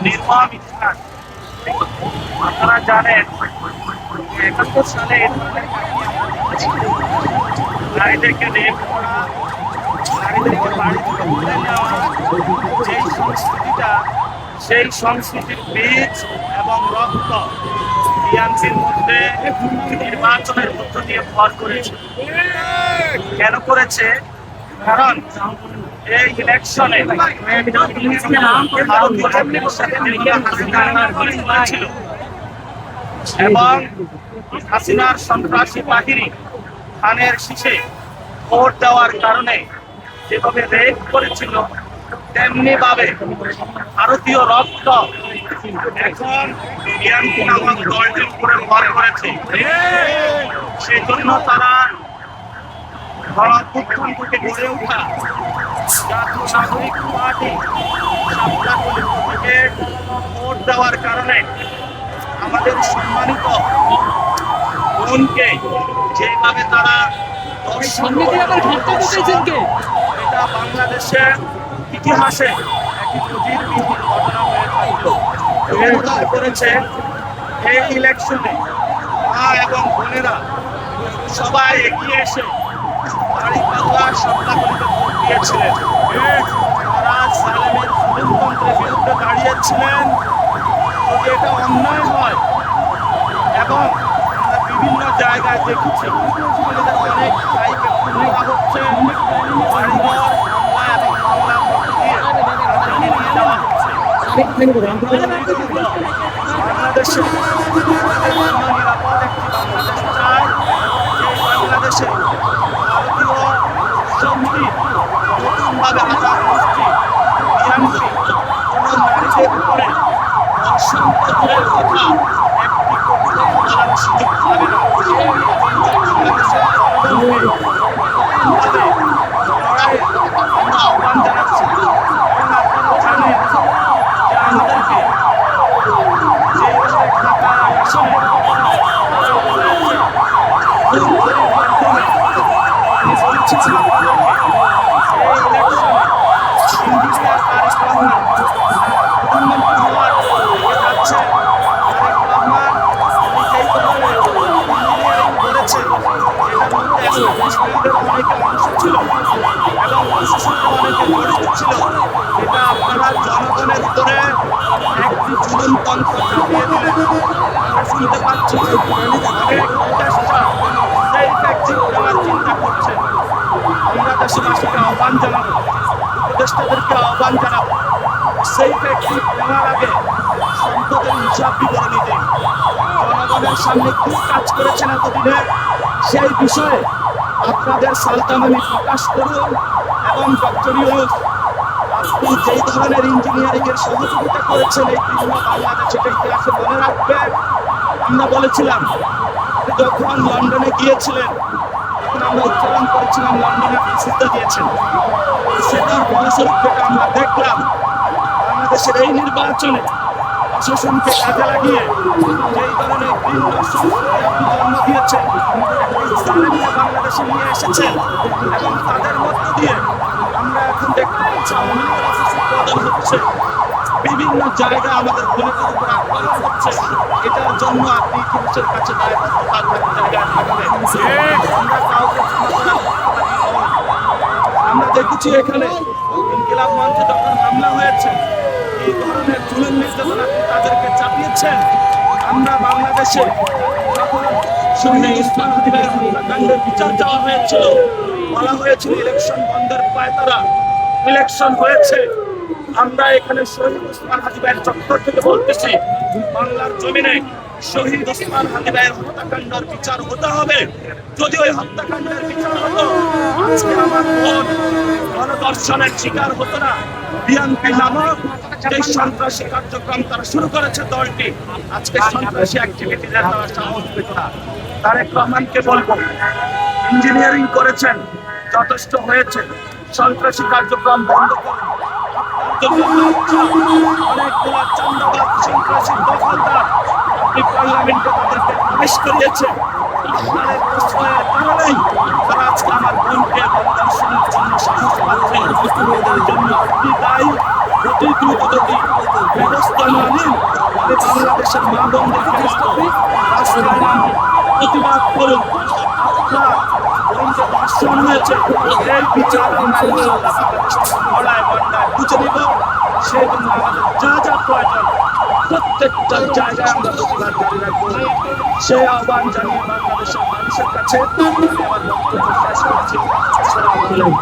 নির্মম ইতিহাস। আপনারা জানেন ৭১ সালে নারীদেরকে রেপ করা, নারীদেরকে বাড়ি থেকে তুলে নেওয়া, যেই সংস্কৃতিটা, সেই সংস্কৃতির বীজ এবং রক্ত বিএনপির মধ্যে নির্বাচনের মধ্য দিয়ে ভর করেছে। কেন করেছে? কারণ এই ইলেকশনে ছিল এবং হাসিনার সন্ত্রাসী বাহিনী খানের শীষে ভোট দেওয়ার কারণে যেভাবে রেপ করেছিল, তেমনি ভাবে ভারতীয় রক্ত এখন বিএনপি নামক দলটির উপরে ভর করেছে। সেই জন্য তারা গণঅভ্যুত্থান থেকে গড়ে ওঠা জাতীয় নাগরিক পার্টি থেকে ভোট দেওয়ার কারণে আমাদের সম্মানিত বোনকে যেভাবে তারা এটা বাংলাদেশের ইতিহাসে একটি নজিরবিহীন ঘটনা হয়ে থাকলো করেছে। এই ইলেকশনে মা এবং বোনেরা সবাই এগিয়ে এসে বাড়িপাল্লা সরকারিতে ভোট দিয়েছিলেন। তারা সালেমের জুলুমতন্ত্রের বিরুদ্ধে দাঁড়িয়েছিলেন। যদি এটা অন্যায় হয়, এবং আমরা বিভিন্ন জায়গায় দেখেছি অনেক ভাইকে খুন করা হচ্ছে, বাড়িঘর হামলা এবং হামলার মধ্য দিয়ে নিয়ে যাওয়া হচ্ছে। বাংলাদেশে নিরাপদ একটি বাংলাদেশ চায়, যে বাংলাদেশে ভারতীয় শক্তি নতুনভাবে আজাদ গোষ্ঠী বিএনপি কোনো নারীদের উপরে ধর্ষণ দূরের কথা একটি কবিতা বলার সুযোগ পাবে না। বাংলাদেশের লড়াই আমরা আহ্বান জানাচ্ছি এবং আপনারা জানেন যে আমাদেরকে যেভাবে ঢাকা আসনে অনেকে অংশ ছিল এবং প্রশাসনের অনেকে জড়িত ছিল। এটা আপনারা জনগণের উপরে একটি জুলুমতন্ত্র চাপিয়ে দিলেন। আমরা শুনতে পাচ্ছি অনেক উপদেষ্টা সেফ এক্সিট নেওয়ার চিন্তা করছেন। আমরা দেশবাসীকে আহ্বান জানাবো, উপদেষ্টাদেরকে আহ্বান জানাবো, সেফ এক্সিট নেওয়ার আগে সম্পদের হিসাব বিবরণী দিন। জনগণের সামনে কি কাজ করেছেন এতদিনে, সেই বিষয়ে আপনাদের সালতামানি প্রকাশ করুন। এবং ডক্টর ইউনূস, আপনি যেই ধরনের ইঞ্জিনিয়ারিং এর সহযোগিতা করেছেন এই বিভিন্ন বাংলাদেশের ইতিহাসে মনে রাখবেন। আমরা বলেছিলাম যখন লন্ডনে গিয়েছিলেন তখন আমরা উচ্চারণ করেছিলাম লন্ডনে আপনি সিদ্ধা দিয়েছেন। সেটার ফলস্বরূপ যেটা আমরা দেখলাম, বাংলাদেশের এই নির্বাচনে প্রশাসনকে কাজে লাগিয়ে যেই ধরনের ভিন্ন সংস্কৃতি আপনি জন্ম দিয়েছেন, ইসলামকে বাংলাদেশে নিয়ে এসেছেন এবং তাদের মধ্য দিয়ে আমরা এখন দেখতে পাচ্ছি অনেক অফিস উৎপাদন হচ্ছে, বিভিন্ন জায়গায় আমাদের বোনেদের উপর আক্রমণ হচ্ছে। এটার জন্য আপনি ইতিহাসের কাছে দায়বদ্ধতার জায়গায় থাকবেন। আমরা কাউকে আমরা দেখেছি এখানে ইনকিলাব মঞ্চে যখন হামলা হয়েছে, এই ধরনের জুলুম নির্যাতন আপনি তাদেরকে চাপিয়েছেন। আমরা বাংলাদেশে যখন শহীদ উসমান হাদির হত্যাকাণ্ডের বিচার চাওয়া হয়েছিল, বলা হয়েছিল ইলেকশন বন্ধের পায়তারা, ইলেকশন হয়েছে। আমরা এখানে শহীদ উসমান হাদির চত্বর থেকে বলতেছি, বাংলার জমিনে শহীদ উসমান হাদির হত্যাকাণ্ডের বিচার হতে হবে। যদি ওই হত্যাকাণ্ডের বিচার হতো, আজকে আমার বোন গণধর্ষণের শিকার হতো না। বিএনপি নামক যে সন্ত্রাসী কার্যক্রম তারা শুরু করেছে দলটি, আজকে সন্ত্রাসী অ্যাক্টিভিটিদের তারা সাহস পেত না। তারেক রহমানকে বলবো, ইঞ্জিনিয়ারিং করেছেন, যথেষ্ট হয়েছে, সন্ত্রাসী কার্যক্রম বন্ধ করুন। অনেকগুলো চান্দাবাদ সন্ত্রাসী দখলদার আপনি পার্লামেন্টে তাদেরকে প্রবেশ করিয়েছেন। আপনাদের প্রশ্রয়ের কারণেই তারা আজকে আমার বোনকে গণধর্ষণের জন্য সাহস পাচ্ছে। এদের জন্য আপনি দায়ী। দ্রুতগতি ব্যবস্থা না নিন, তাহলে বাংলাদেশের মা বোনদেরকে রাস্তায় নামুন, প্রতিবাদ করুন। আপনার এই যে ধর্ষণ হয়েছে, এর বিচার আমরা ইনশাআল্লাহ বাংলাদেশ থেকে গলায় গন্ডায় বুঝে নিব। সেই জন্য আমাদের যা যা প্রয়োজন প্রত্যেকটা জায়গায় আমরা প্রতিবাদ জারি রাখবো। সেই আহ্বান জানিয়ে বাংলাদেশের মানুষের কাছে আমি আমার বক্তব্য শেষ করছি। আসসালামু আলাইকুম।